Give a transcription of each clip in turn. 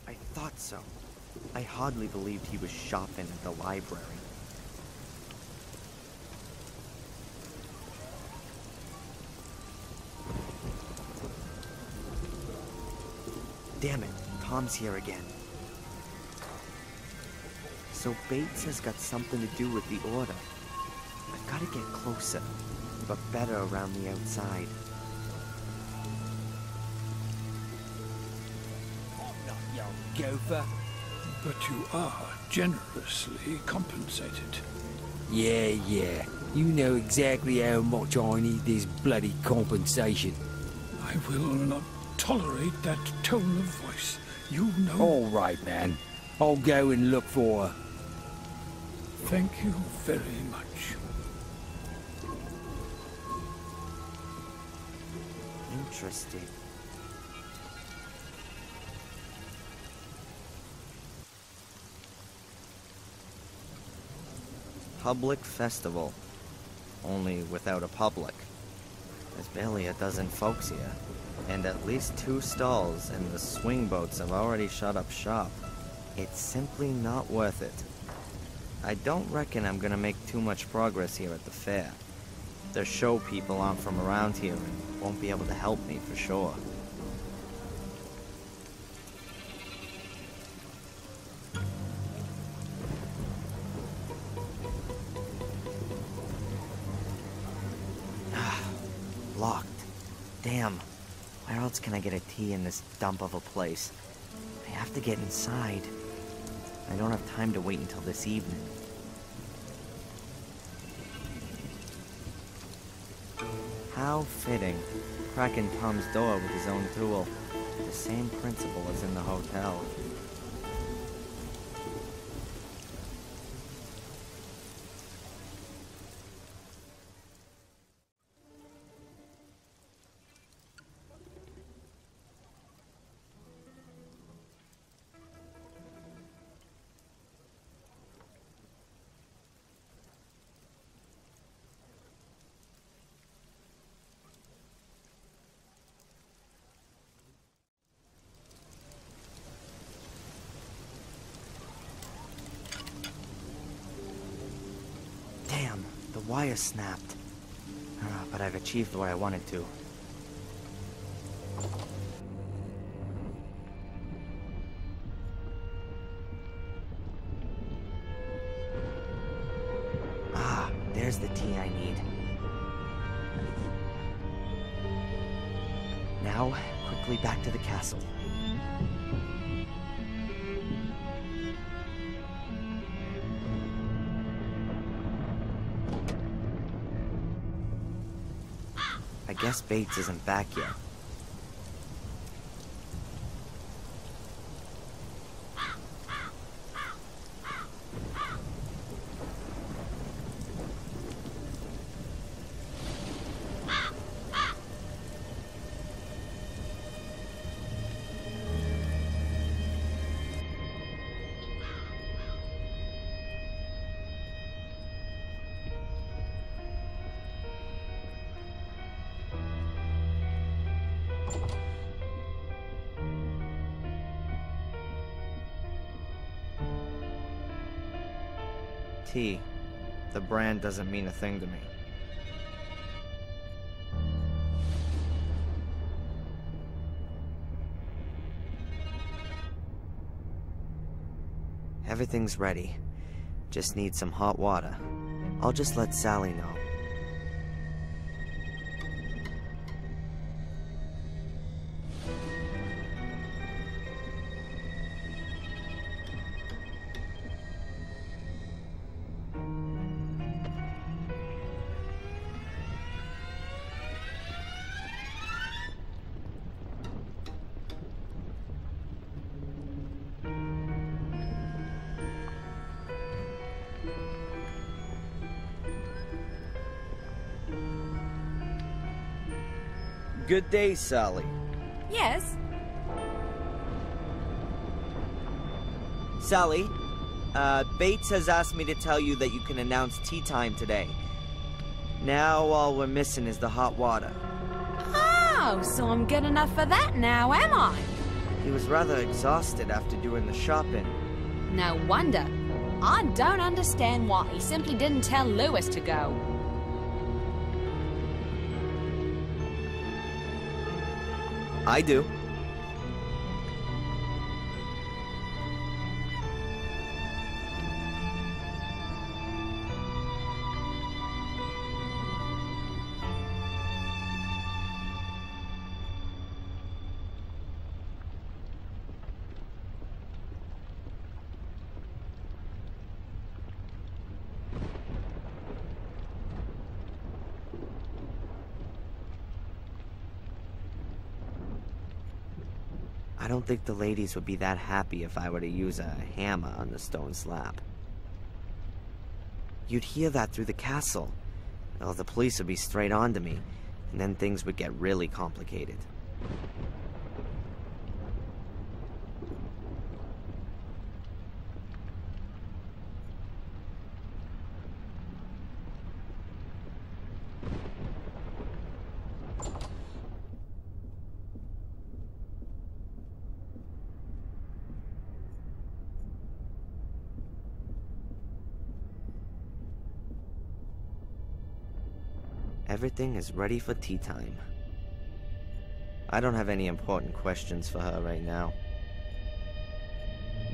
I thought so. I hardly believed he was shopping at the library. Damn it, Tom's here again. So Bates has got something to do with the order. I've got to get closer, but better around the outside. Gopher. But you are generously compensated. Yeah. You know exactly how much I need this bloody compensation. I will not tolerate that tone of voice. You know... All right, man. I'll go and look for her. Thank you very much. Interesting. Public festival. Only without a public. There's barely a dozen folks here. And at least 2 stalls, and the swing boats have already shut up shop. It's simply not worth it. I don't reckon I'm gonna make too much progress here at the fair. The show people aren't from around here and won't be able to help me for sure. Locked. Damn. Where else can I get a tea in this dump of a place? I have to get inside. I don't have time to wait until this evening. How fitting. Cracking Tom's door with his own tool. The same principle as in the hotel. The wire snapped. But I've achieved what I wanted to. There's the tea I need. Now, quickly back to the castle. I guess Bates isn't back yet. Tea. The brand doesn't mean a thing to me. Everything's ready. Just need some hot water. I'll just let Sally know. Good day, Sally. Yes? Sally, Bates has asked me to tell you that you can announce tea time today. Now all we're missing is the hot water. Oh, so I'm good enough for that now, am I? He was rather exhausted after doing the shopping. No wonder. I don't understand why he simply didn't tell Lewis to go. I do. I don't think the ladies would be that happy if I were to use a hammer on the stone slab. You'd hear that through the castle. Well, the police would be straight on to me, and then things would get really complicated. Everything is ready for tea time. I don't have any important questions for her right now.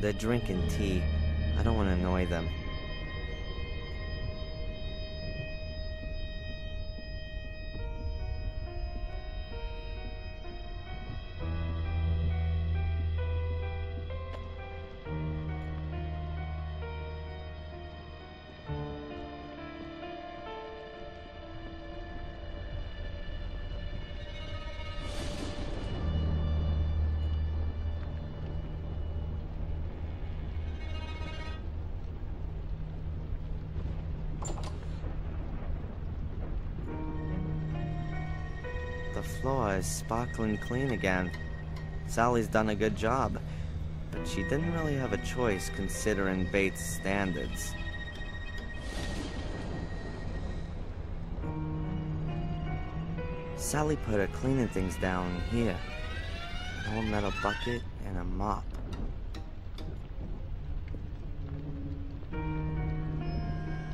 They're drinking tea. I don't want to annoy them. The floor is sparkling clean again. Sally's done a good job, but she didn't really have a choice considering Bates' standards. Sally put her cleaning things down here. An old metal bucket and a mop.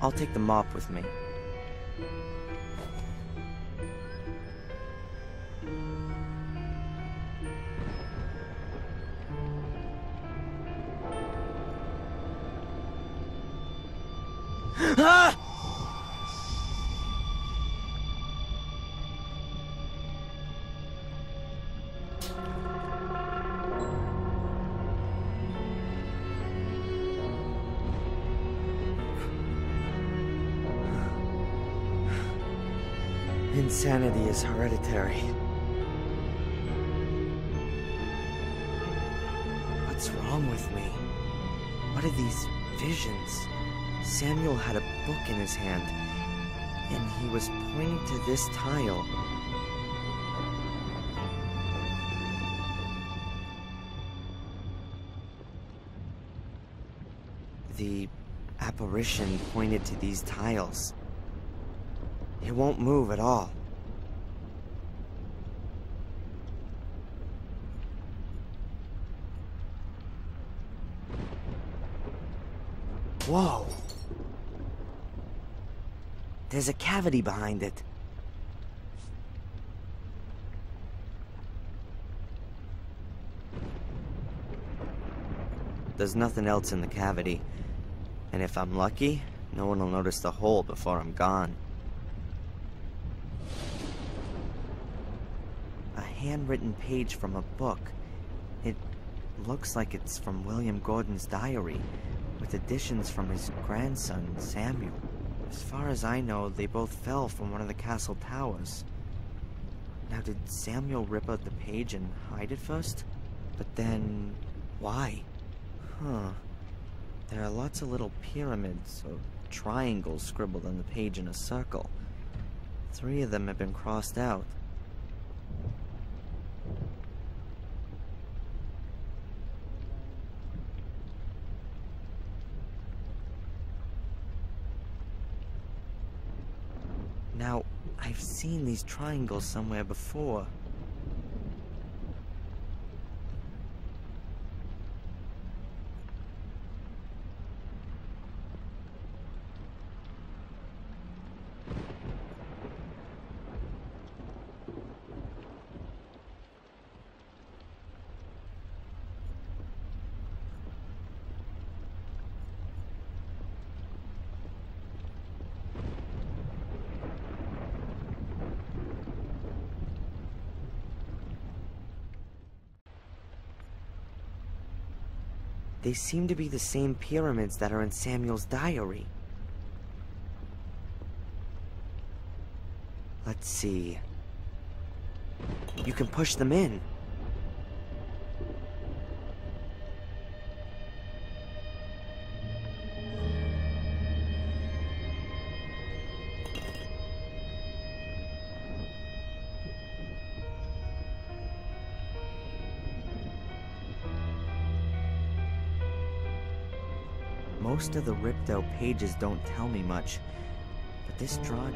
I'll take the mop with me. Ah! Insanity is hereditary. What's wrong with me? What are these visions? Samuel had a book in his hand, and he was pointing to this tile. The apparition pointed to these tiles. It won't move at all. Whoa! There's a cavity behind it. There's nothing else in the cavity, and if I'm lucky, no one will notice the hole before I'm gone. A handwritten page from a book. It looks like it's from William Gordon's diary, with additions from his grandson, Samuel. As far as I know, they both fell from one of the castle towers. Now, did Samuel rip out the page and hide it first? But then, why? Huh. There are lots of little pyramids or triangles scribbled on the page in a circle. 3 of them have been crossed out. Now, I've seen these triangles somewhere before. They seem to be the same pyramids that are in Samuel's diary. Let's see. You can push them in. Most of the ripped out pages don't tell me much, but this drawing...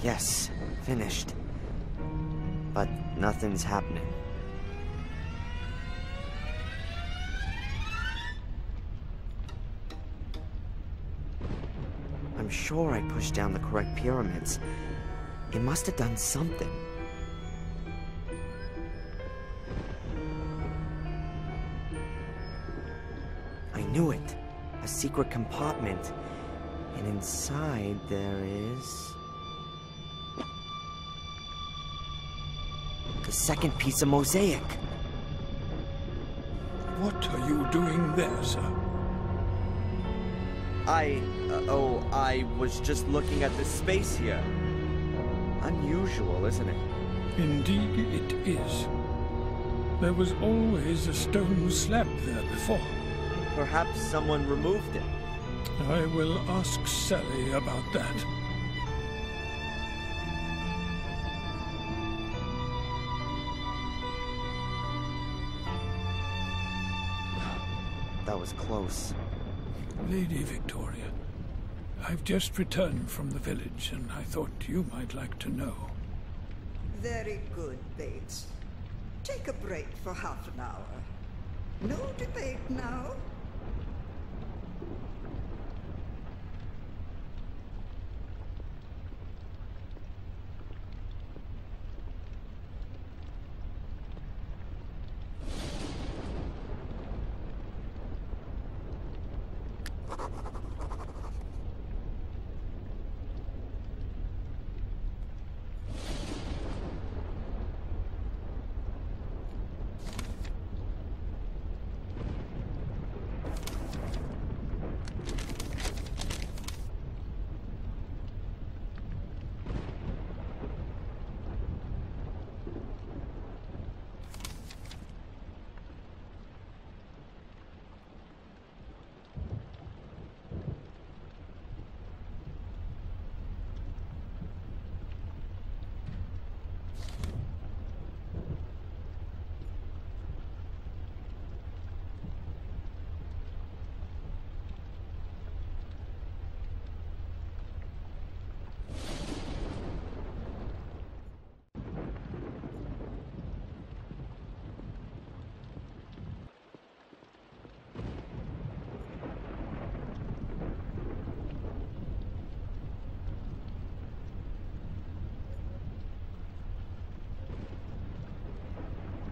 Yes, finished. But nothing's happening. I'm sure I pushed down the correct pyramids. It must have done something. I knew it. A secret compartment. And inside there is... the second piece of mosaic. What are you doing there, sir? I was just looking at this space here. Unusual, isn't it? Indeed it is. There was always a stone slab there before. Perhaps someone removed it. I will ask Sally about that. That was close. Lady Victoria, I've just returned from the village, and I thought you might like to know. Very good, Bates. Take a break for half an hour. No debate now.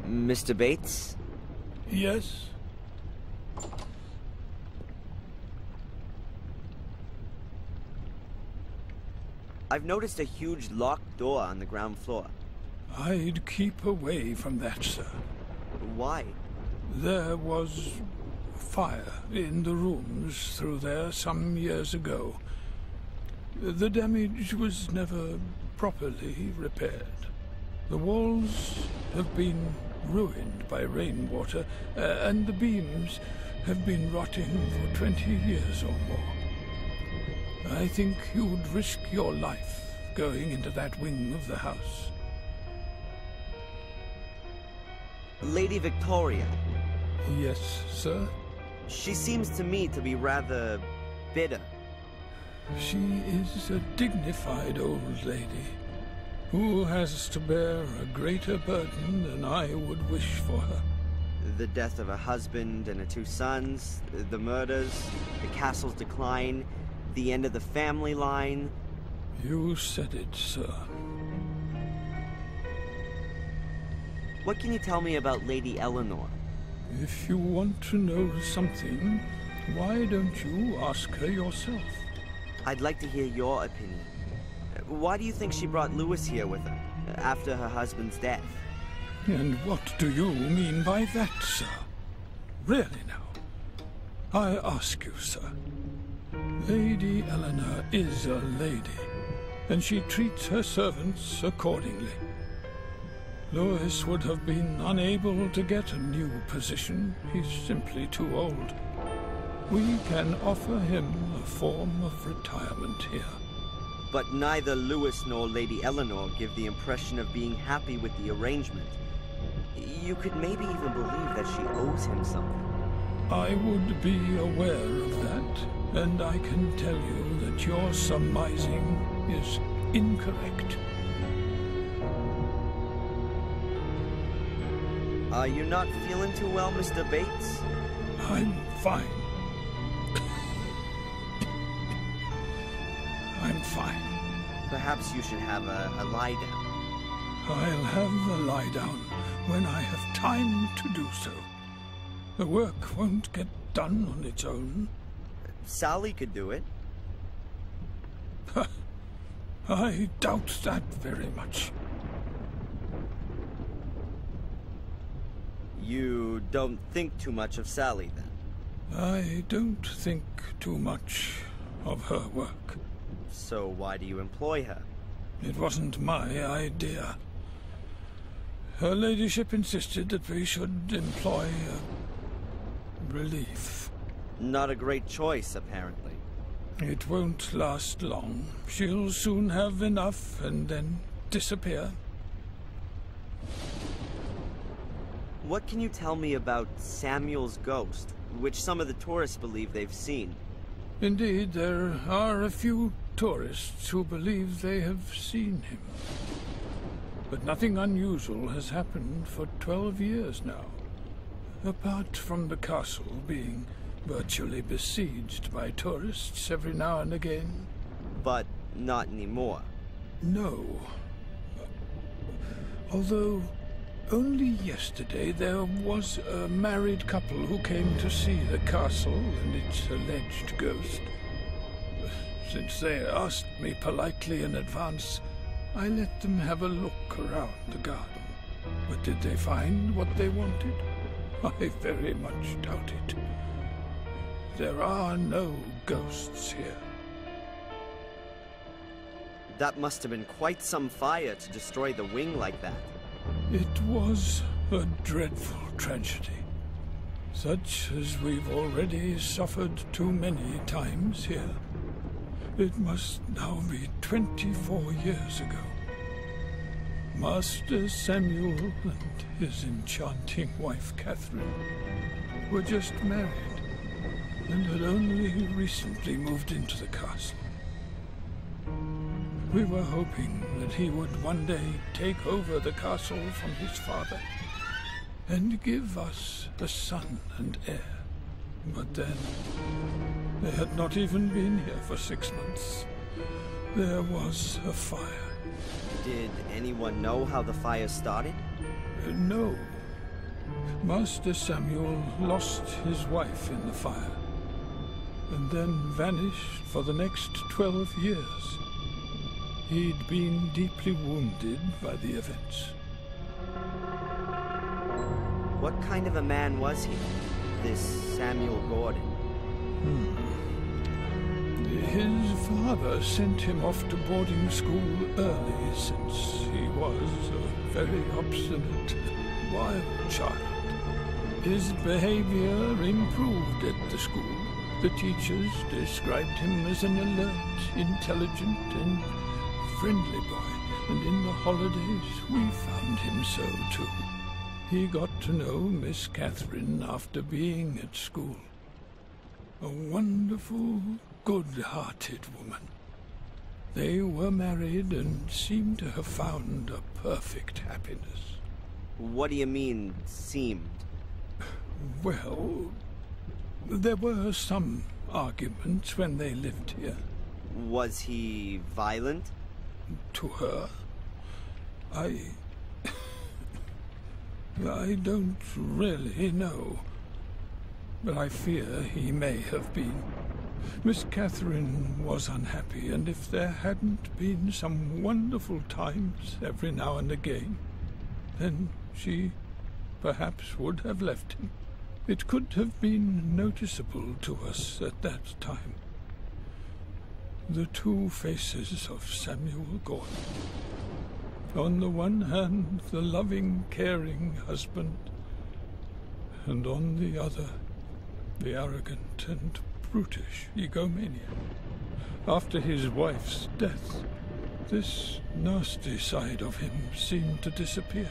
Mr. Bates? Yes? I've noticed a huge locked door on the ground floor. I'd keep away from that, sir. Why? There was fire in the rooms through there some years ago. The damage was never properly repaired. The walls have been ruined by rainwater, and the beams have been rotting for 20 years or more. I think you'd risk your life going into that wing of the house. Lady Victoria. Yes, sir? She seems to me to be rather bitter. She is a dignified old lady who has to bear a greater burden than I would wish for her. The death of her husband and her 2 sons, the murders, the castle's decline, the end of the family line. You said it, sir. What can you tell me about Lady Eleanor? If you want to know something, why don't you ask her yourself? I'd like to hear your opinion. Why do you think she brought Lewis here with her, after her husband's death? And what do you mean by that, sir? Really now, I ask you, sir. Lady Eleanor is a lady, and she treats her servants accordingly. Lewis would have been unable to get a new position. He's simply too old. We can offer him a form of retirement here. But neither Lewis nor Lady Eleanor give the impression of being happy with the arrangement. You could maybe even believe that she owes him something. I would be aware of that, and I can tell you that your surmising is incorrect. Are you not feeling too well, Mr. Bates? I'm fine. I'm fine. Perhaps you should have a lie down. I'll have a lie down when I have time to do so. The work won't get done on its own. Sally could do it. I doubt that very much. You don't think too much of Sally, then? I don't think too much of her work. So why do you employ her? It wasn't my idea. Her ladyship insisted that we should employ a relief. Not a great choice, apparently. It won't last long. She'll soon have enough and then disappear. What can you tell me about Samuel's ghost, which some of the tourists believe they've seen? Indeed, there are a few tourists who believe they have seen him. But nothing unusual has happened for 12 years now, apart from the castle being virtually besieged by tourists every now and again. But not anymore. No. Although, only yesterday there was a married couple who came to see the castle and its alleged ghost. Since they asked me politely in advance, I let them have a look around the garden. But did they find what they wanted? I very much doubt it. There are no ghosts here. That must have been quite some fire to destroy the wing like that. It was a dreadful tragedy, such as we've already suffered too many times here. It must now be 24 years ago. Master Samuel and his enchanting wife Catherine were just married and had only recently moved into the castle. We were hoping that he would one day take over the castle from his father and give us a son and heir. But then, they had not even been here for 6 months. There was a fire. Did anyone know how the fire started? No. Master Samuel lost his wife in the fire, and then vanished for the next 12 years. He'd been deeply wounded by the events. What kind of a man was he, this Samuel Gordon? His father sent him off to boarding school early since he was a very obstinate, wild child. His behavior improved at the school. The teachers described him as an alert, intelligent, and friendly boy, and in the holidays we found him so too. He got to know Miss Catherine after being at school. A wonderful, good-hearted woman. They were married and seemed to have found a perfect happiness. What do you mean, seemed? Well, there were some arguments when they lived here. Was he violent? To her? I don't really know. But I fear he may have been. Miss Catherine was unhappy, and if there hadn't been some wonderful times every now and again, then she perhaps would have left him. It could have been noticeable to us at that time. The two faces of Samuel Gordon. On the one hand, the loving, caring husband, and on the other, the arrogant and brutish egomaniac. After his wife's death, this nasty side of him seemed to disappear.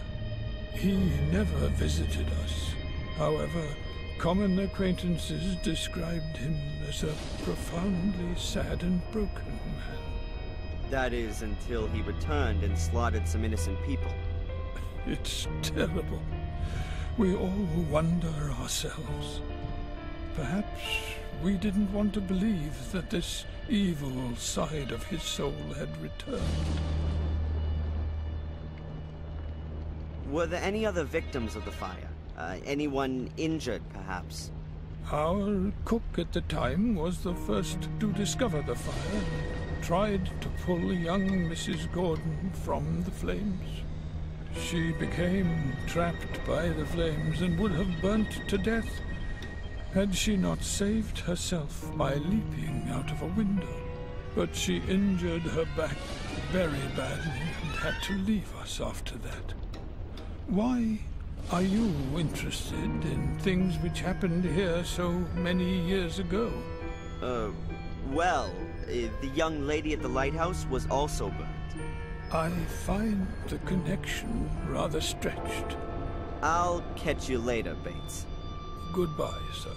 He never visited us. However, common acquaintances described him as a profoundly sad and broken man. That is, until he returned and slaughtered some innocent people. It's terrible. We all wonder ourselves. Perhaps we didn't want to believe that this evil side of his soul had returned. Were there any other victims of the fire? Anyone injured, perhaps? Our cook at the time was the first to discover the fire and tried to pull young Mrs. Gordon from the flames. She became trapped by the flames and would have burnt to death had she not saved herself by leaping out of a window. But she injured her back very badly and had to leave us after that. Why are you interested in things which happened here so many years ago? Well, the young lady at the lighthouse was also burnt. I find the connection rather stretched. I'll catch you later, Bates. Goodbye, sir.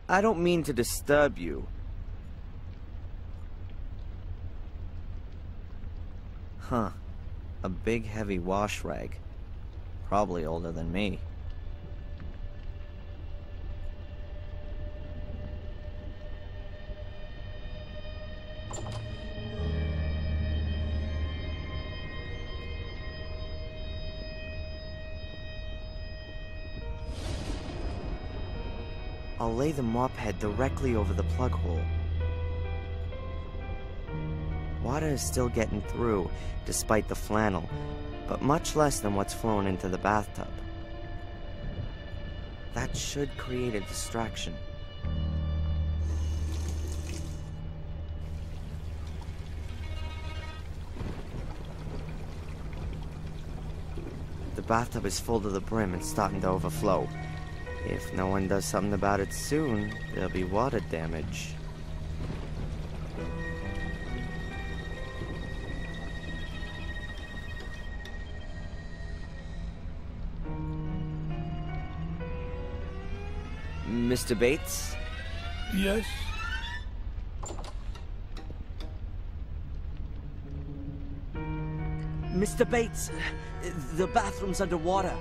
I don't mean to disturb you. Huh. A big heavy wash rag. Probably older than me. I'll lay the mop head directly over the plug hole. Water is still getting through, despite the flannel, but much less than what's flowing into the bathtub. That should create a distraction. The bathtub is full to the brim and starting to overflow. If no one does something about it soon, there'll be water damage. Mr. Bates? Yes? Mr. Bates, the bathroom's underwater.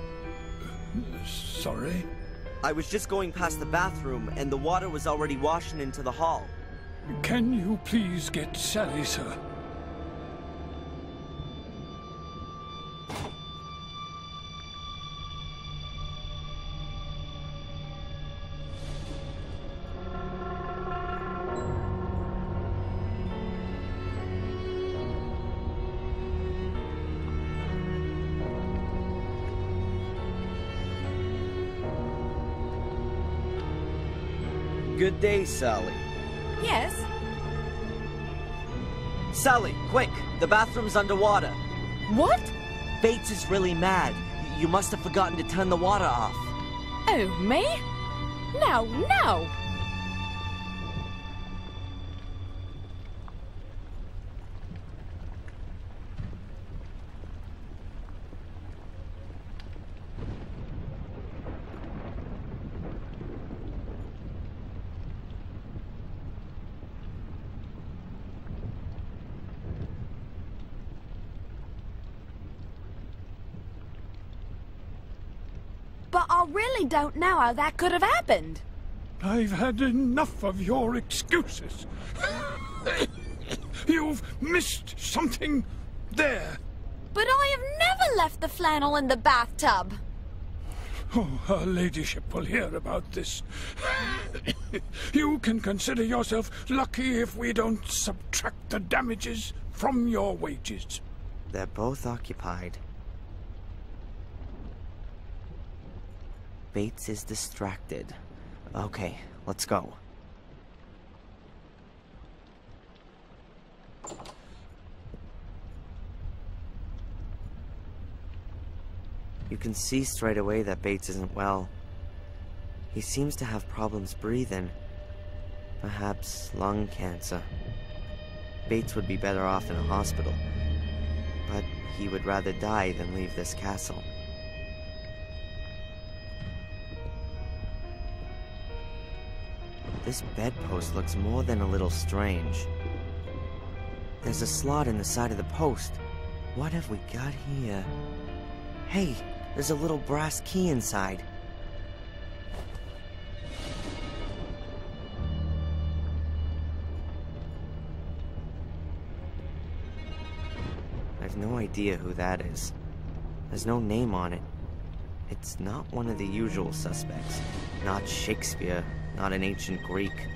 Sorry? I was just going past the bathroom, and the water was already washing into the hall. Can you please get Sally, sir? Good day, Sally. Yes? Sally, quick! The bathroom's underwater. What? Bates is really mad. You must have forgotten to turn the water off. Oh, me? No, no! But I really don't know how that could have happened. I've had enough of your excuses. You've missed something there. But I have never left the flannel in the bathtub. Oh, her ladyship will hear about this. You can consider yourself lucky if we don't subtract the damages from your wages. They're both occupied. Bates is distracted. Okay, let's go. You can see straight away that Bates isn't well. He seems to have problems breathing. Perhaps lung cancer. Bates would be better off in a hospital, but he would rather die than leave this castle. This bedpost looks more than a little strange. There's a slot in the side of the post. What have we got here? Hey, there's a little brass key inside. I've no idea who that is. There's no name on it. It's not one of the usual suspects. Not Shakespeare. Not an ancient Greek.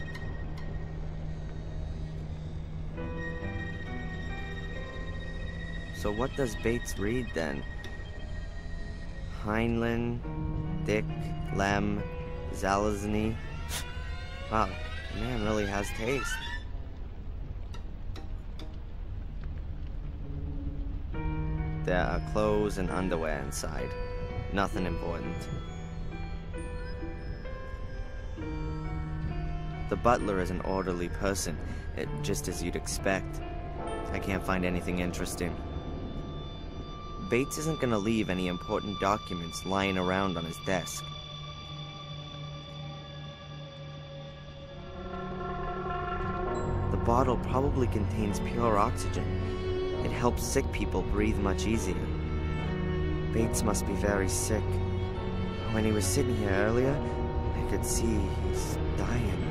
So what does Bates read then? Heinlein, Dick, Lem, Zalazny. Wow, the man really has taste. There are clothes and underwear inside. Nothing important. The butler is an orderly person, just as you'd expect. I can't find anything interesting. Bates isn't gonna leave any important documents lying around on his desk. The bottle probably contains pure oxygen. It helps sick people breathe much easier. Bates must be very sick. When he was sitting here earlier, I could see he's dying.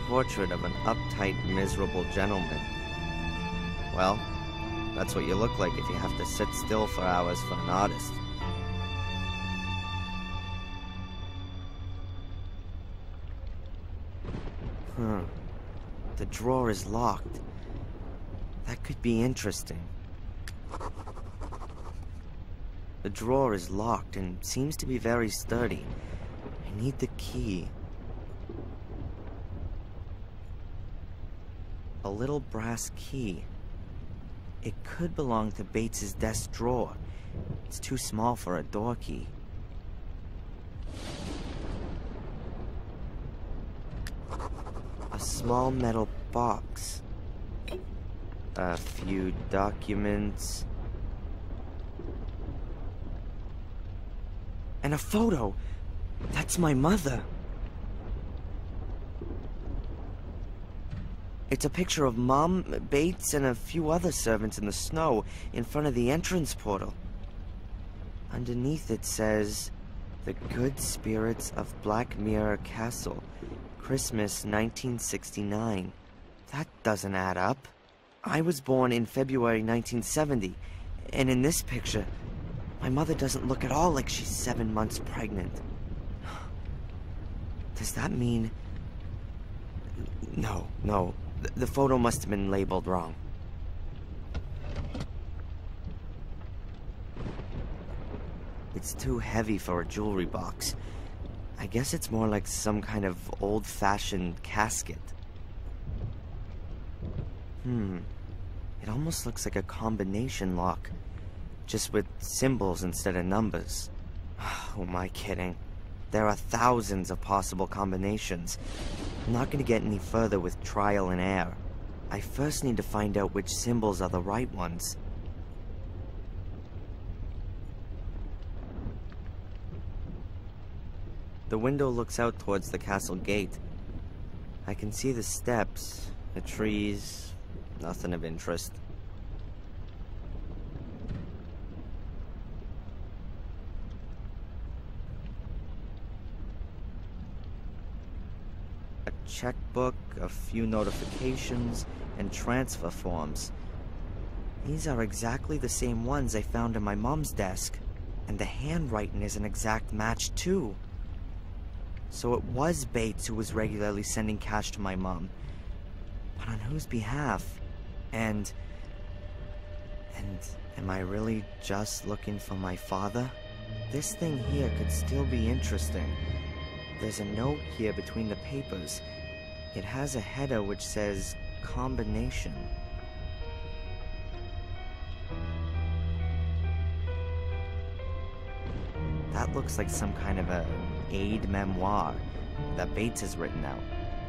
Portrait of an uptight, miserable gentleman. Well, that's what you look like if you have to sit still for hours for an artist. The drawer is locked. That could be interesting. The drawer is locked and seems to be very sturdy. I need the key. A little brass key. It could belong to Bates's desk drawer. It's too small for a door key. A small metal box. A few documents. And a photo. That's my mother. It's a picture of Mom, Bates, and a few other servants in the snow in front of the entrance portal. Underneath it says, "The Good Spirits of Black Mirror Castle, Christmas 1969. That doesn't add up. I was born in February 1970, and in this picture, my mother doesn't look at all like she's 7 months pregnant. Does that mean... No. The photo must have been labeled wrong. It It's too heavy for a jewelry box. I guess it's more like some kind of old-fashioned casket. It almost looks like a combination lock, just with symbols instead of numbers. Who am I kidding? There are thousands of possible combinations. I'm not going to get any further with trial and error. I first need to find out which symbols are the right ones. The window looks out towards the castle gate. I can see the steps, the trees, nothing of interest. A checkbook, a few notifications, and transfer forms. These are exactly the same ones I found in my mom's desk, and the handwriting is an exact match too. So it was Bates who was regularly sending cash to my mom. But on whose behalf? And am I really just looking for my father? This thing here could still be interesting. There's a note here between the papers. It has a header which says, combination. That looks like some kind of a aid memoir that Bates has written out.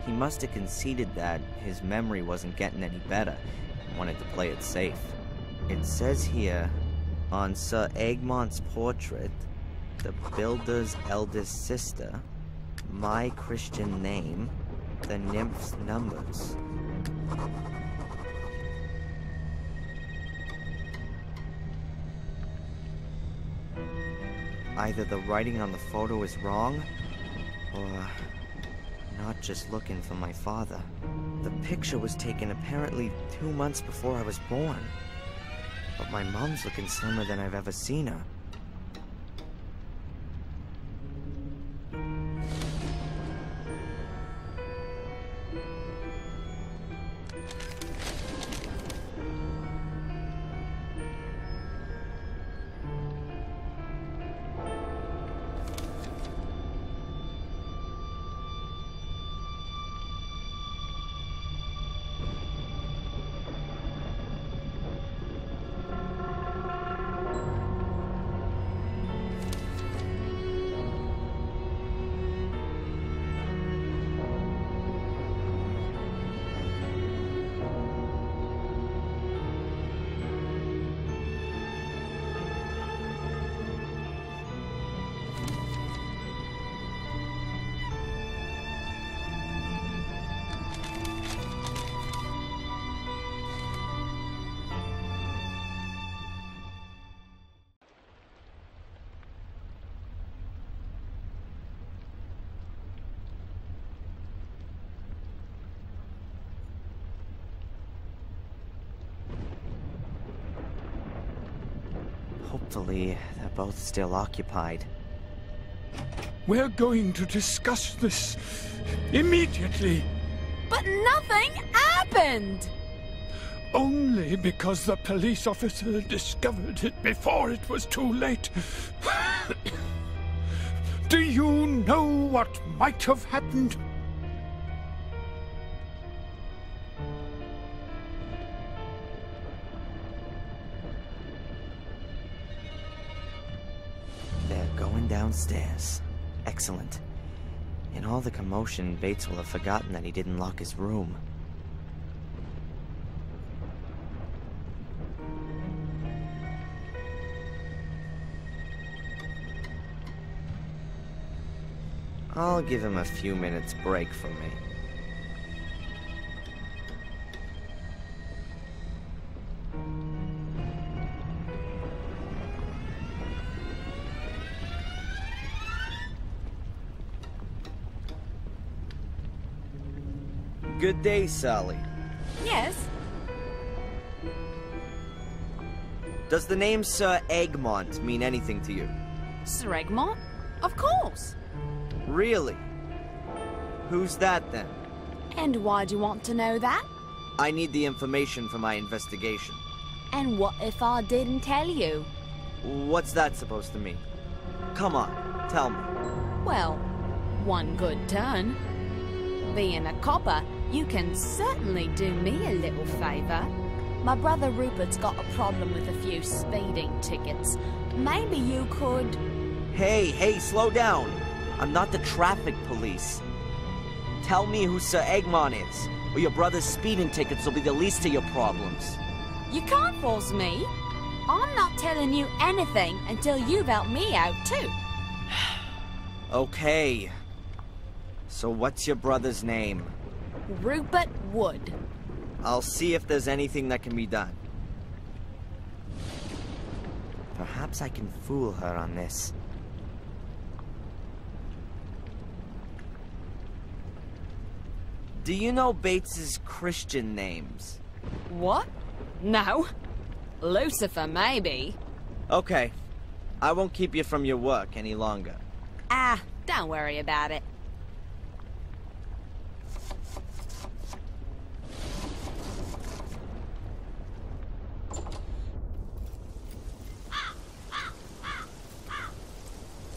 He must have conceded that his memory wasn't getting any better and wanted to play it safe. It says here, on Sir Egmont's portrait, the builder's eldest sister, my Christian name, the nymph's numbers. Either the writing on the photo is wrong, or not just looking for my father. The picture was taken apparently 2 months before I was born. But my mom's looking slimmer than I've ever seen her. Hopefully, they're both still occupied. We're going to discuss this immediately. But nothing happened! Only because the police officer discovered it before it was too late. Do you know what might have happened? They're going downstairs. Excellent. In all the commotion, Bates will have forgotten that he didn't lock his room. I'll give him a few minutes break from me. Good day, Sally. Yes? Does the name Sir Egmont mean anything to you? Sir Egmont? Of course. Really? Who's that, then? And why do you want to know that? I need the information for my investigation. And what if I didn't tell you? What's that supposed to mean? Come on, tell me. Well, one good turn. Being a copper, you can certainly do me a little favour. My brother Rupert's got a problem with a few speeding tickets. Maybe you could... Hey, slow down. I'm not the traffic police. Tell me who Sir Eggman is, or your brother's speeding tickets will be the least of your problems. You can't force me. I'm not telling you anything until you've helped me out too. Okay. So what's your brother's name? Rupert Wood. I'll see if there's anything that can be done. Perhaps I can fool her on this. Do you know Bates's Christian names? What? No. Lucifer, maybe. Okay. I won't keep you from your work any longer. Ah, don't worry about it.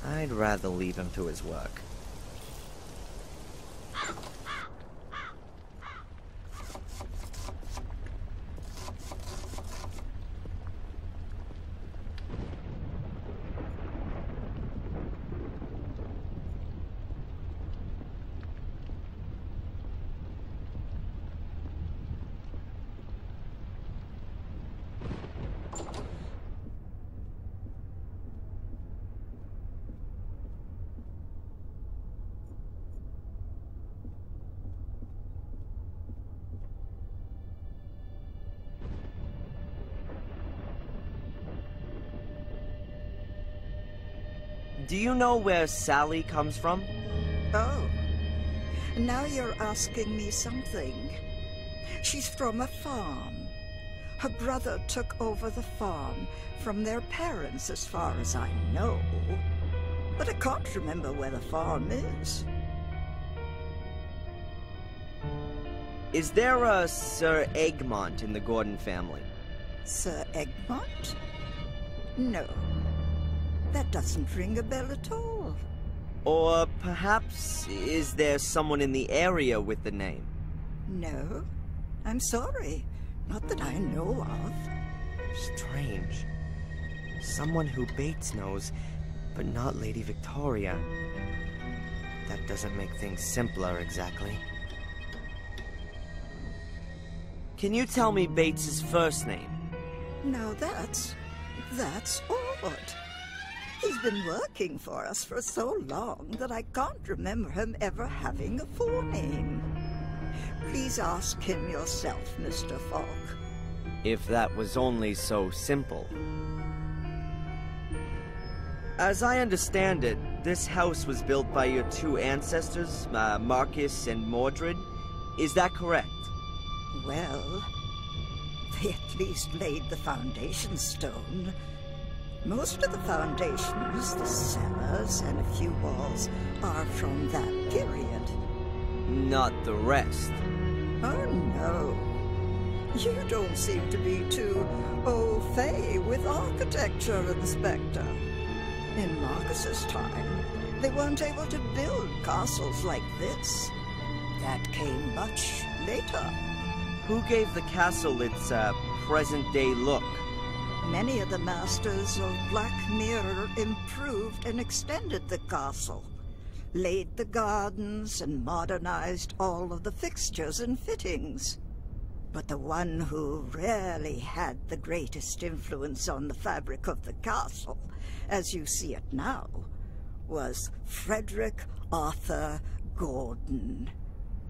I'd rather leave him to his work. Do you know where Sally comes from? Oh, now you're asking me something. She's from a farm. Her brother took over the farm from their parents, as far as I know. But I can't remember where the farm is. Is there a Sir Egmont in the Gordon family? Sir Egmont? No. That doesn't ring a bell at all. Or perhaps is there someone in the area with the name? No. I'm sorry. Not that I know of. Strange. Someone who Bates knows, but not Lady Victoria. That doesn't make things simpler, exactly. Can you tell me Bates's first name? Now that's odd. He's been working for us for so long that I can't remember him ever having a forename. Please ask him yourself, Mr. Falk. If that was only so simple. As I understand it, this house was built by your two ancestors, Marcus and Mordred. Is that correct? Well, they at least laid the foundation stone. Most of the foundations, the cellars, and a few walls are from that period. Not the rest. Oh, no. You don't seem to be too au fait with architecture, Inspector. In Marcus's time, they weren't able to build castles like this. That came much later. Who gave the castle its present-day look? Many of the masters of Black Mirror improved and extended the castle, laid the gardens, and modernized all of the fixtures and fittings. But the one who really had the greatest influence on the fabric of the castle, as you see it now, was Frederick Arthur Gordon.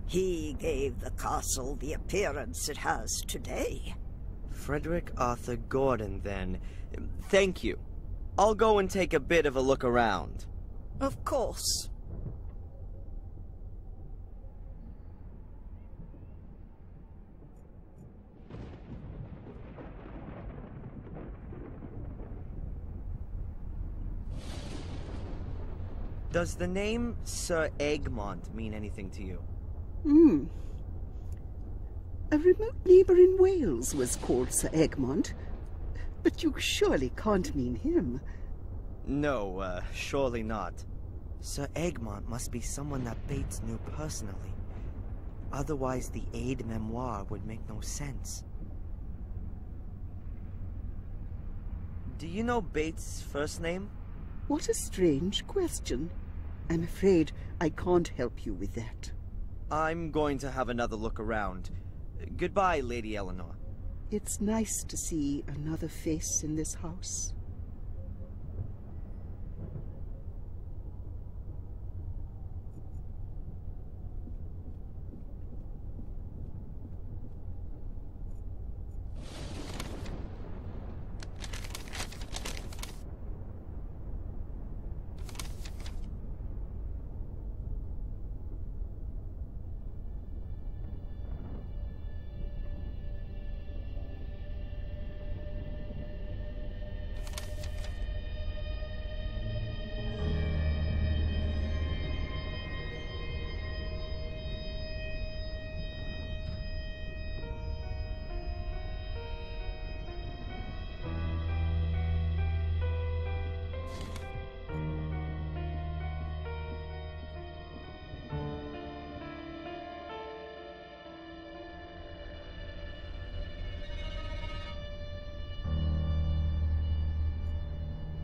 He gave the castle the appearance it has today. Frederick Arthur Gordon, then. Thank you. I'll go and take a bit of a look around. Of course. Does the name Sir Egmont mean anything to you? A remote neighbour in Wales was called Sir Egmont, but you surely can't mean him. No, surely not. Sir Egmont must be someone that Bates knew personally. Otherwise, the aide-memoire would make no sense. Do you know Bates' first name? What a strange question. I'm afraid I can't help you with that. I'm going to have another look around. Goodbye, Lady Eleanor. It's nice to see another face in this house.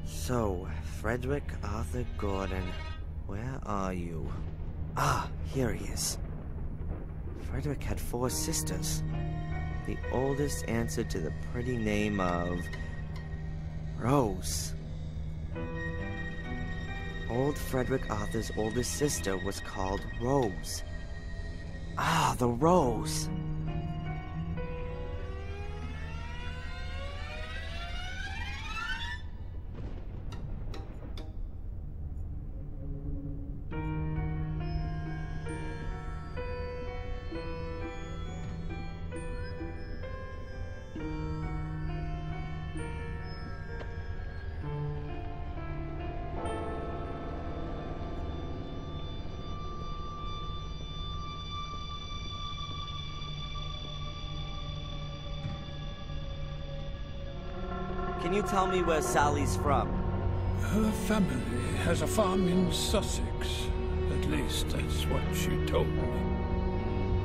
So, Frederick Arthur Gordon, where are you? Ah, here he is. Frederick had 4 sisters. The oldest answered to the pretty name of Rose. Old Frederick Arthur's oldest sister was called Rose. Ah, the Rose. Can you tell me where Sally's from? Her family has a farm in Sussex. At least that's what she told me.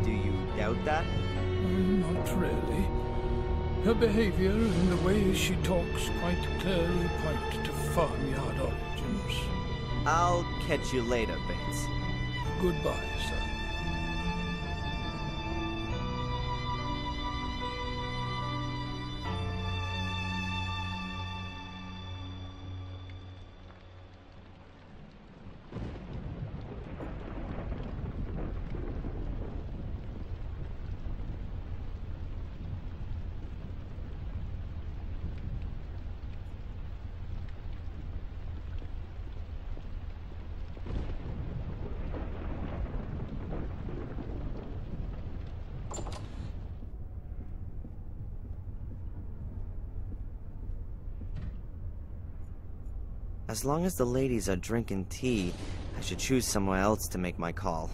Do you doubt that? Not really. Her behavior and the way she talks quite clearly point to farmyard origins. I'll catch you later, Bates. Goodbye, sir. As long as the ladies are drinking tea, I should choose somewhere else to make my call.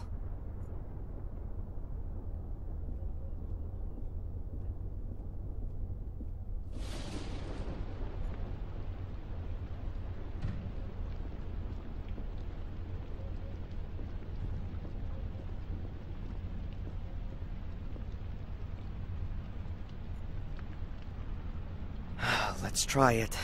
Let's try it.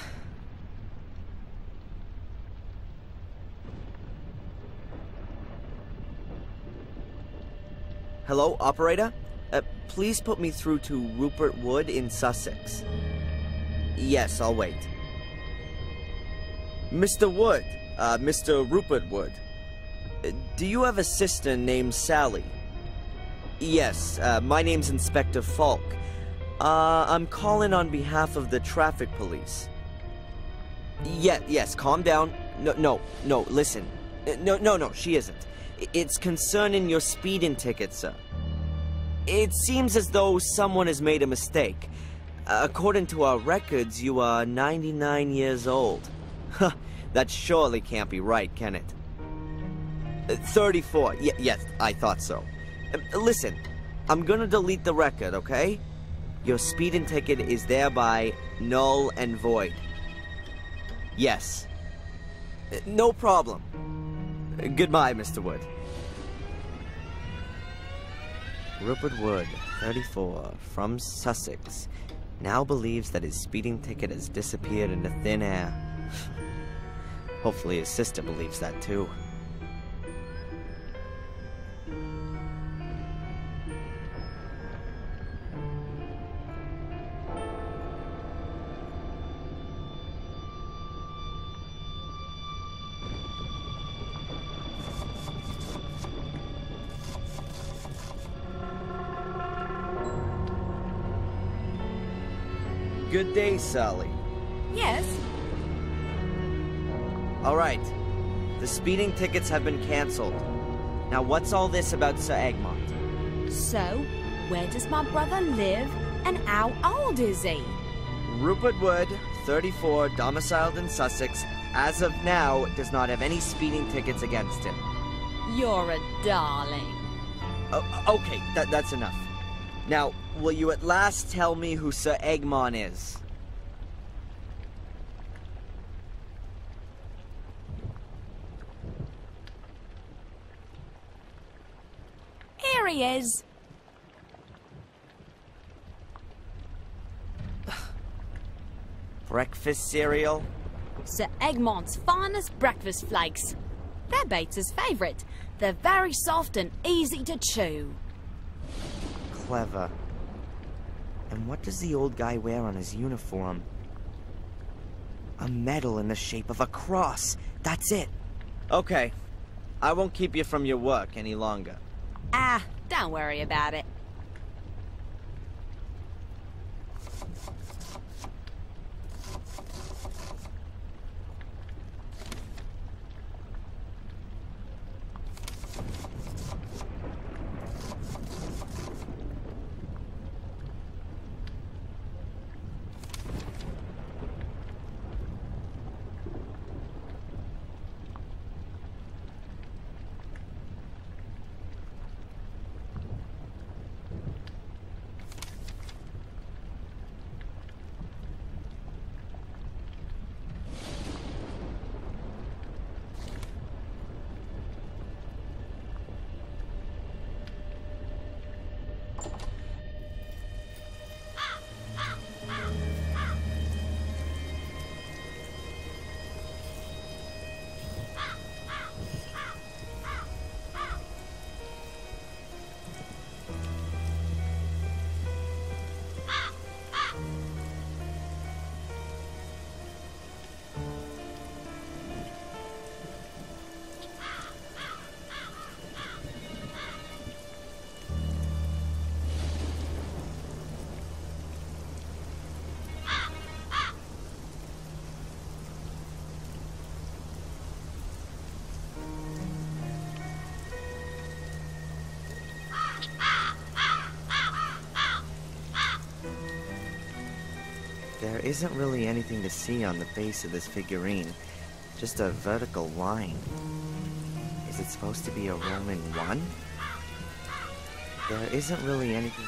Hello, operator? Please put me through to Rupert Wood in Sussex. Yes, I'll wait. Mr. Wood, Mr. Rupert Wood. Do you have a sister named Sally? Yes, my name's Inspector Falk. I'm calling on behalf of the traffic police. Yes, calm down. No, listen. No, she isn't. It's concerning your speeding ticket, sir. It seems as though someone has made a mistake. According to our records, you are 99 years old. That surely can't be right, can it? 34. Yes, I thought so. Listen, I'm gonna delete the record, okay? Your speeding ticket is thereby null and void. Yes. No problem. Goodbye, Mr. Wood. Rupert Wood, 34, from Sussex, now believes that his speeding ticket has disappeared into thin air. Hopefully his sister believes that too. Good day, Sally. Yes? All right. The speeding tickets have been cancelled. Now what's all this about Sir Egmont? So, where does my brother live, and how old is he? Rupert Wood, 34, domiciled in Sussex, as of now, does not have any speeding tickets against him. You're a darling. Okay, that's enough. Now, will you at last tell me who Sir Egmont is? Here he is. Breakfast cereal? Sir Egmont's finest breakfast flakes. They're Bates's favourite. They're very soft and easy to chew. Clever. And what does the old guy wear on his uniform? A medal in the shape of a cross. That's it. Okay. I won't keep you from your work any longer. Ah, don't worry about it. There isn't really anything to see on the base of this figurine. Just a vertical line. Is it supposed to be a Roman 1? There isn't really anything...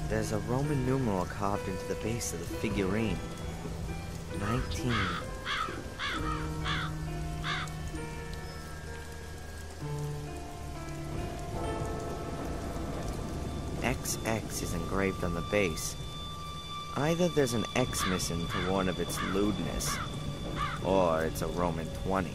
There's a Roman numeral carved into the base of the figurine. 19. XX is engraved on the base. Either there's an X missing to warn of its lewdness, or it's a Roman 20.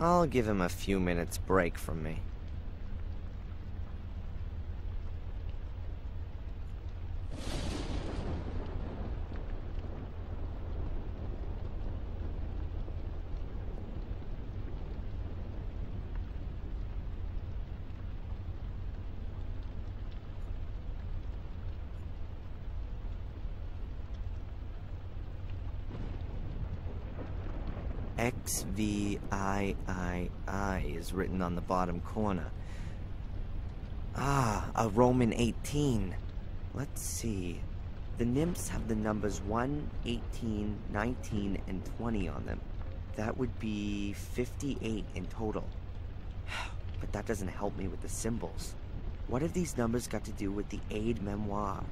I'll give him a few minutes break from me. XVIII is written on the bottom corner. Ah, a Roman 18. Let's see. The nymphs have the numbers 1, 18, 19, and 20 on them. That would be 58 in total. But that doesn't help me with the symbols. What have these numbers got to do with the aide memoir?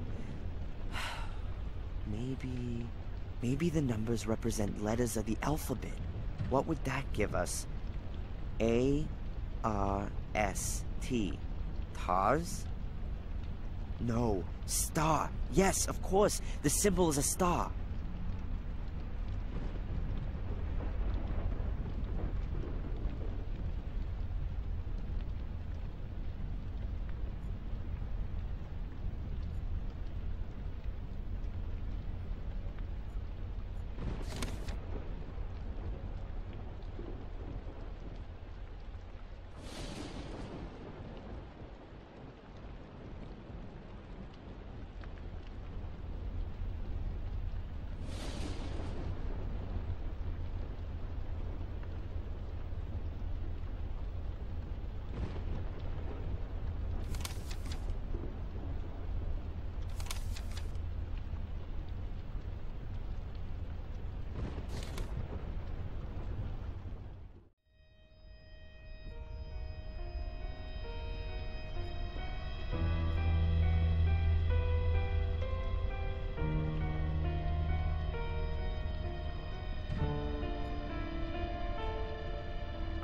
Maybe the numbers represent letters of the alphabet. What would that give us? A-R-S-T. Tars? No. Star. Yes, of course. The symbol is a star.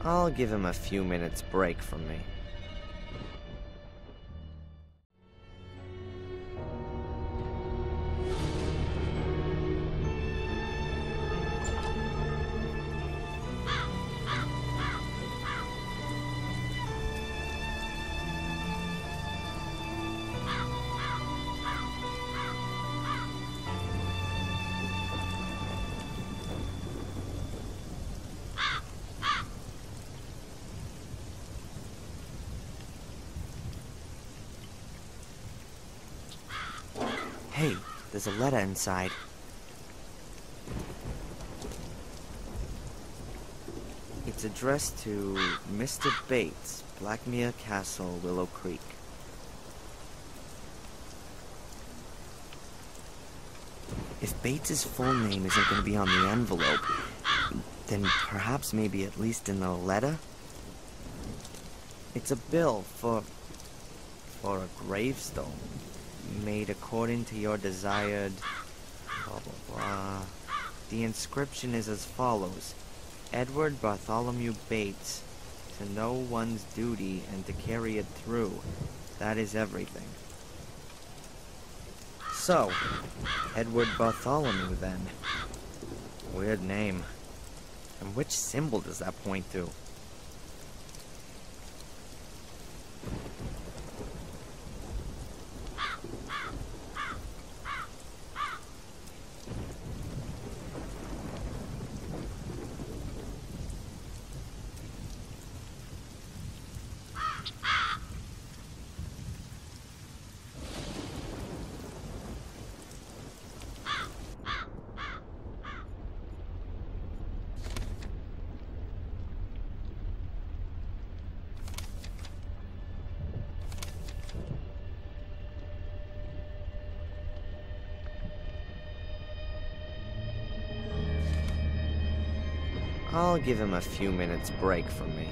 I'll give him a few minutes break from me. Hey, there's a letter inside. It's addressed to Mr. Bates, Blackmere Castle, Willow Creek. If Bates's full name isn't going to be on the envelope, then perhaps maybe at least in the letter? It's a bill for a gravestone. Made according to your desired... blah, blah, blah. The inscription is as follows. Edward Bartholomew Bates. To know one's duty and to carry it through. That is everything. So, Edward Bartholomew then. Weird name. And which symbol does that point to? I'll give him a few minutes break from me.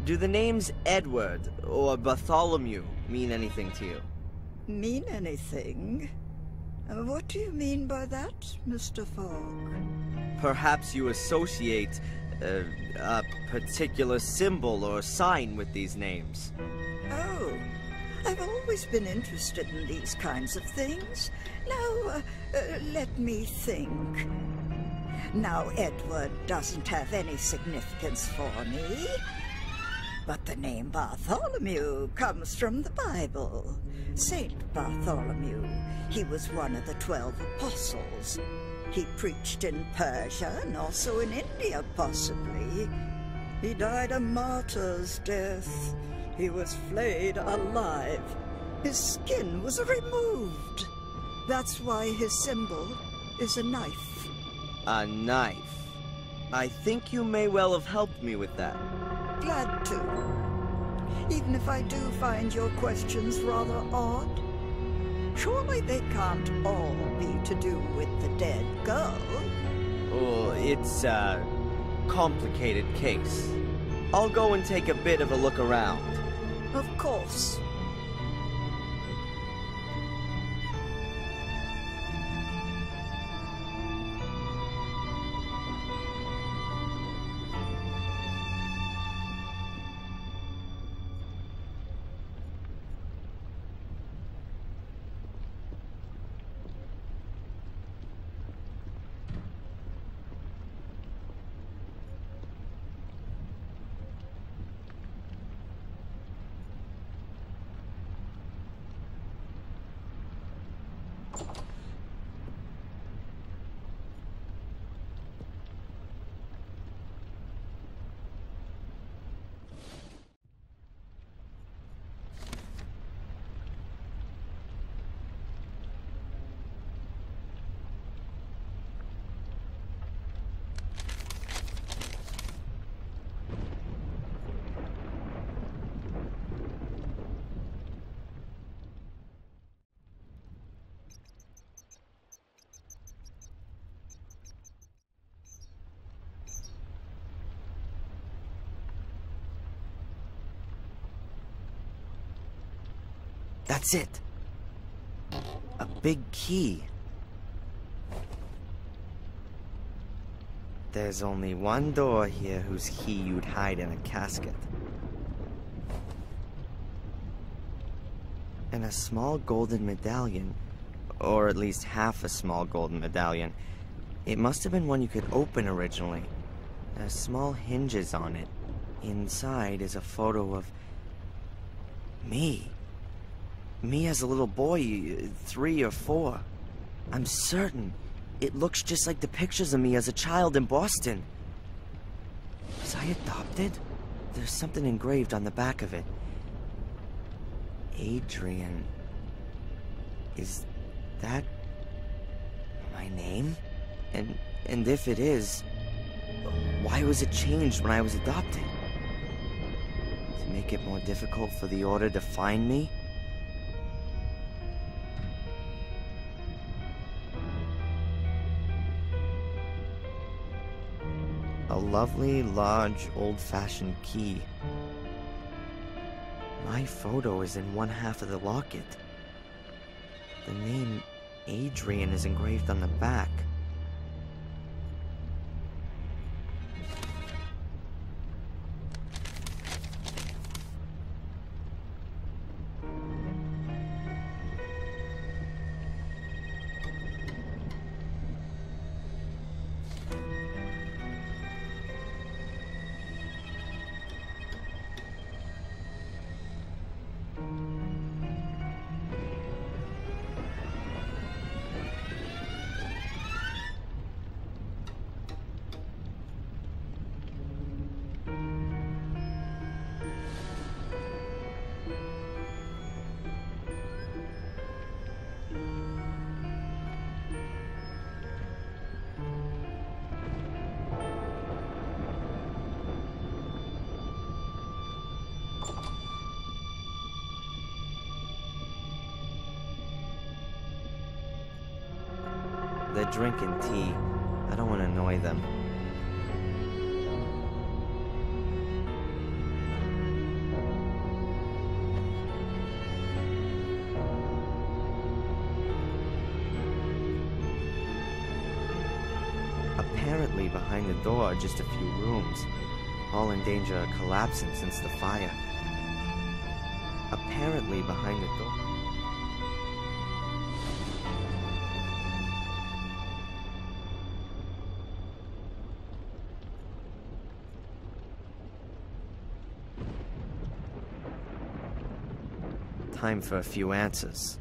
Do the names Edward or Bartholomew mean anything to you? Mean anything? What do you mean by that, Mr. Fogg? Perhaps you associate a particular symbol or sign with these names. Oh, I've always been interested in these kinds of things. Now, let me think. Now, Edward doesn't have any significance for me. But the name Bartholomew comes from the Bible. Saint Bartholomew. He was one of the 12 apostles. He preached in Persia and also in India, possibly. He died a martyr's death. He was flayed alive. His skin was removed. That's why his symbol is a knife. A knife. I think you may well have helped me with that. Glad to. Even if I do find your questions rather odd. Surely they can't all be to do with the dead girl. Oh, it's a complicated case. I'll go and take a bit of a look around. Of course. That's it. A big key. There's only one door here whose key you'd hide in a casket. And a small golden medallion, or at least half a small golden medallion. It must have been one you could open originally. There's small hinges on it. Inside is a photo of me. Me as a little boy, 3 or 4. I'm certain it looks just like the pictures of me as a child in Boston. Was I adopted? There's something engraved on the back of it. Adrian. Is that my name? And if it is, why was it changed when I was adopted? To make it more difficult for the Order to find me? A lovely, large, old-fashioned key. My photo is in one half of the locket. The name Adrian is engraved on the back. They're drinking tea. I don't want to annoy them. Apparently behind the door are just a few rooms, all in danger of collapsing since the fire. Apparently behind the door... Time for a few answers.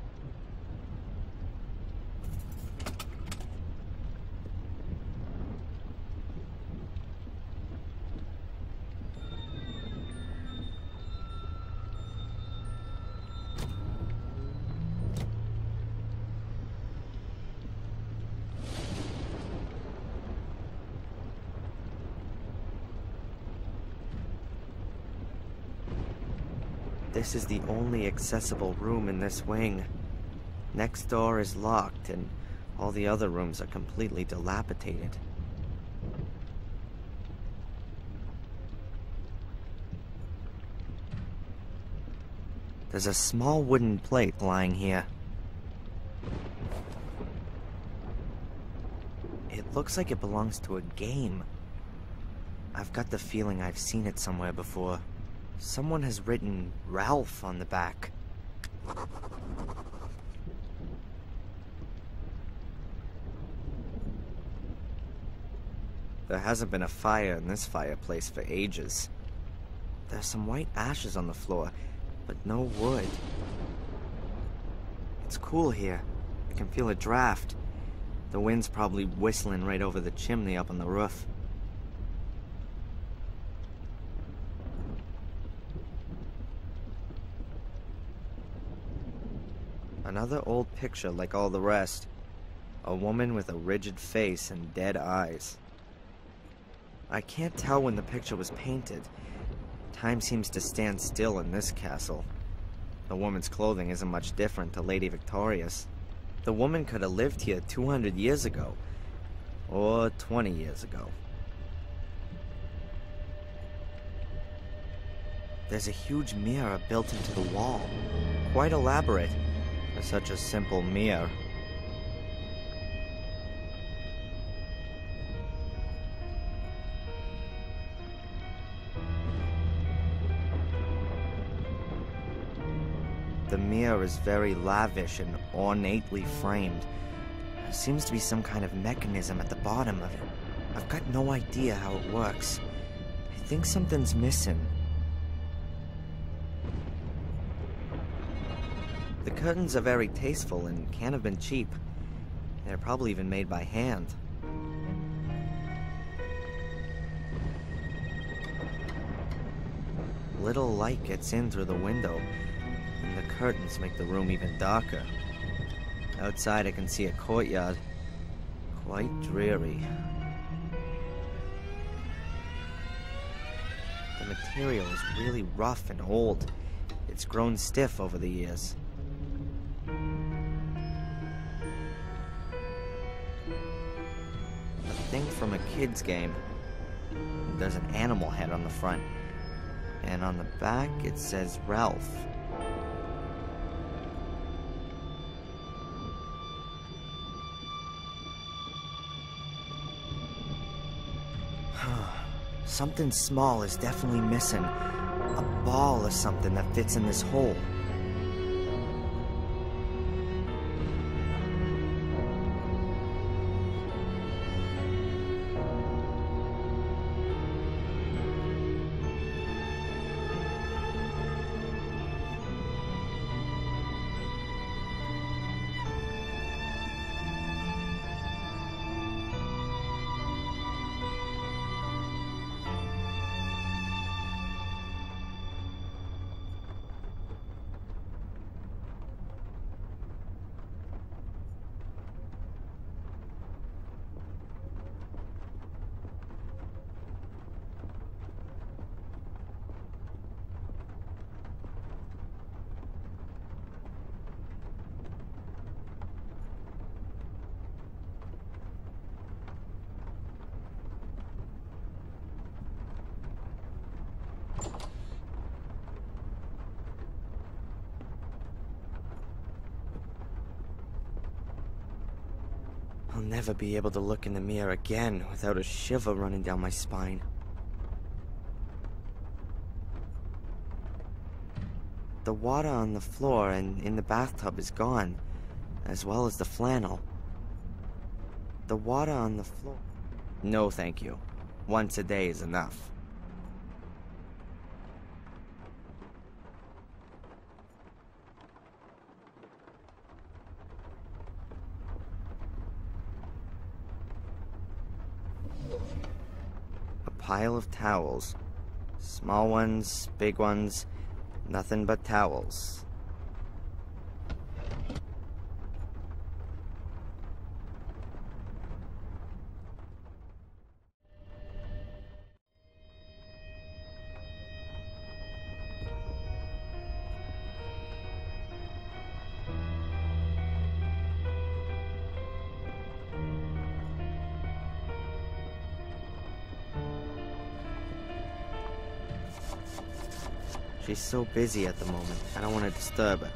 This is the only accessible room in this wing. Next door is locked, and all the other rooms are completely dilapidated. There's a small wooden plate lying here. It looks like it belongs to a game. I've got the feeling I've seen it somewhere before. Someone has written Ralph on the back. There hasn't been a fire in this fireplace for ages. There's some white ashes on the floor, but no wood. It's cool here. I can feel a draft. The wind's probably whistling right over the chimney up on the roof. Another old picture like all the rest. A woman with a rigid face and dead eyes. I can't tell when the picture was painted. Time seems to stand still in this castle. The woman's clothing isn't much different to Lady Victoria's. The woman could have lived here 200 years ago. Or 20 years ago. There's a huge mirror built into the wall. Quite elaborate. For such a simple mirror. The mirror is very lavish and ornately framed. There seems to be some kind of mechanism at the bottom of it. I've got no idea how it works. I think something's missing. The curtains are very tasteful and can't have been cheap. They're probably even made by hand. Little light gets in through the window, and the curtains make the room even darker. Outside I can see a courtyard. Quite dreary. The material is really rough and old. It's grown stiff over the years. Thing from a kid's game. There's an animal head on the front, and on the back it says Ralph. Something small is definitely missing. A ball or something that fits in this hole. I'll never be able to look in the mirror again without a shiver running down my spine. The water on the floor and in the bathtub is gone, as well as the flannel. The water on the floor... No, thank you. Once a day is enough. pile of towels. Small ones, big ones, nothing but towels. She's so busy at the moment, I don't want to disturb her.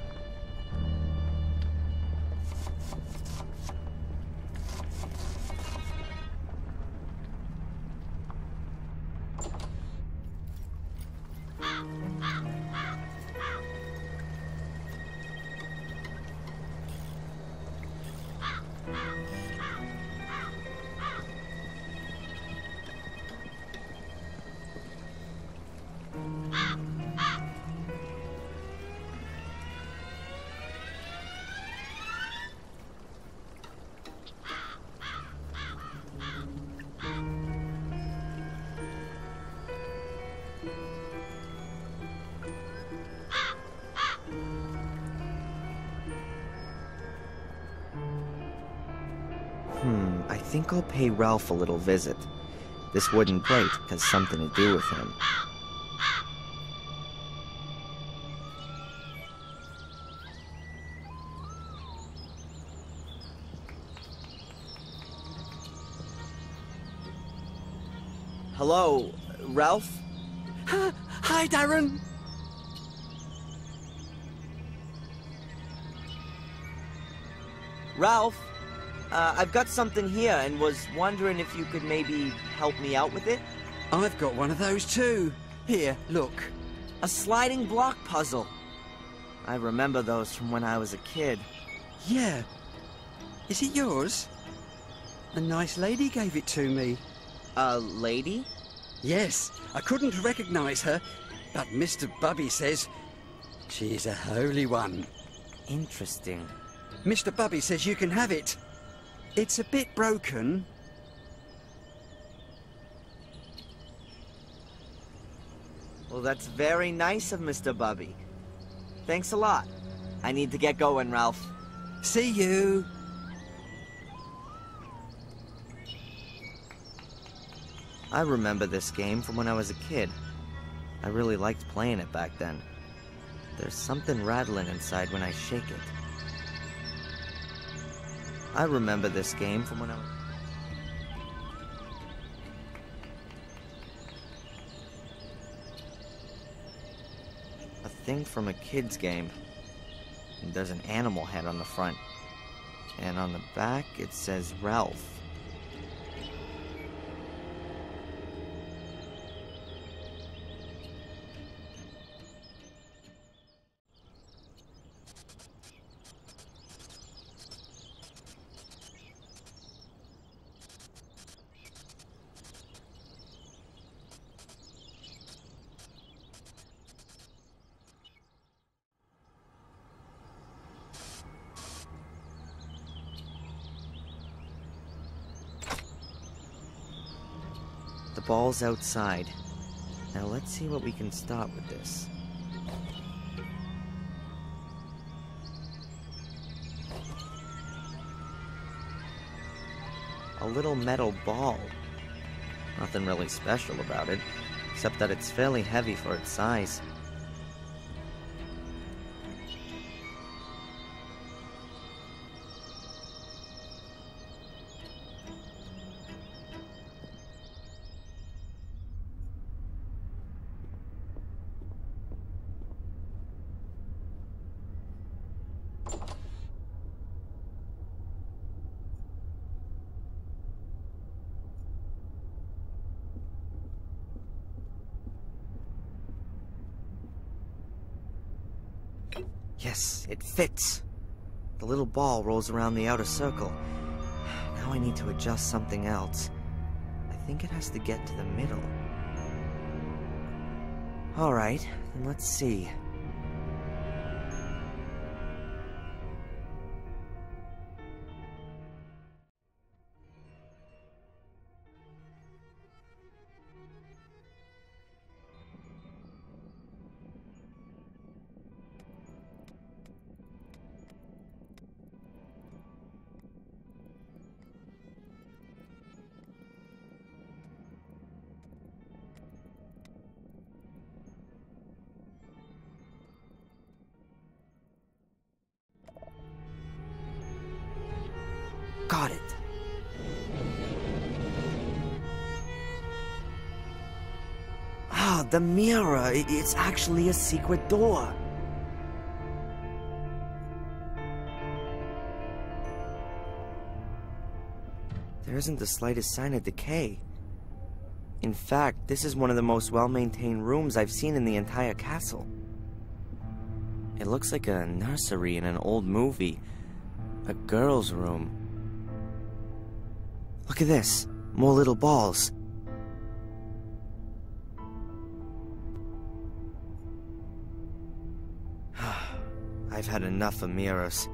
I think I'll pay Ralph a little visit. This wooden plate has something to do with him. Hello, Ralph? Hi, Darren. Ralph? I've got something here and was wondering if you could maybe help me out with it? I've got one of those too. Here, look. A sliding block puzzle. I remember those from when I was a kid. Yeah. Is it yours? A nice lady gave it to me. A lady? Yes, I couldn't recognize her, but Mr. Bubby says she's a holy one. Interesting. Mr. Bubby says you can have it. It's a bit broken. Well, that's very nice of Mr. Bubby. Thanks a lot. I need to get going, Ralph. See you. I remember this game from when I was a kid. I really liked playing it back then. There's something rattling inside when I shake it. I remember this game from when I was... A thing from a kid's game. And there's an animal head on the front. And on the back it says Ralph. The ball's outside. Now let's see what we can start with this. A little metal ball. Nothing really special about it, except that it's fairly heavy for its size. Yes, it fits. The little ball rolls around the outer circle. Now I need to adjust something else. I think it has to get to the middle. Alright, then let's see. Got it. Ah, the mirror. It's actually a secret door. There isn't the slightest sign of decay. In fact, this is one of the most well-maintained rooms I've seen in the entire castle. It looks like a nursery in an old movie. A girl's room. Look at this. More little balls. I've had enough of mirrors,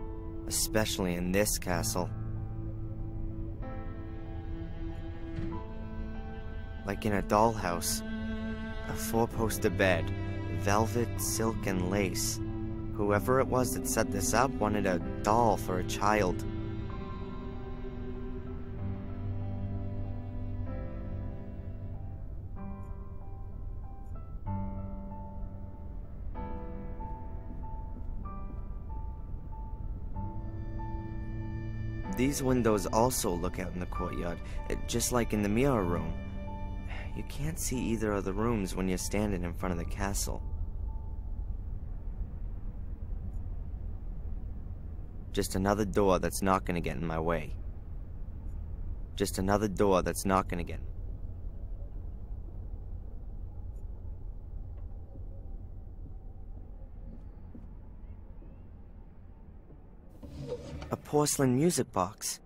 especially in this castle. Like in a dollhouse. A four-poster bed, velvet, silk, and lace. Whoever it was that set this up wanted a doll for a child. These windows also look out in the courtyard, just like in the mirror room. You can't see either of the rooms when you're standing in front of the castle. Just another door that's not gonna get in my way. Just another door that's not gonna get... A porcelain music box.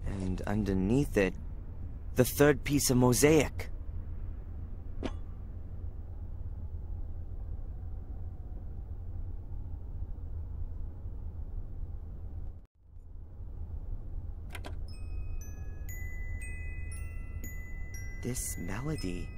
And underneath it, the third piece of mosaic. This melody...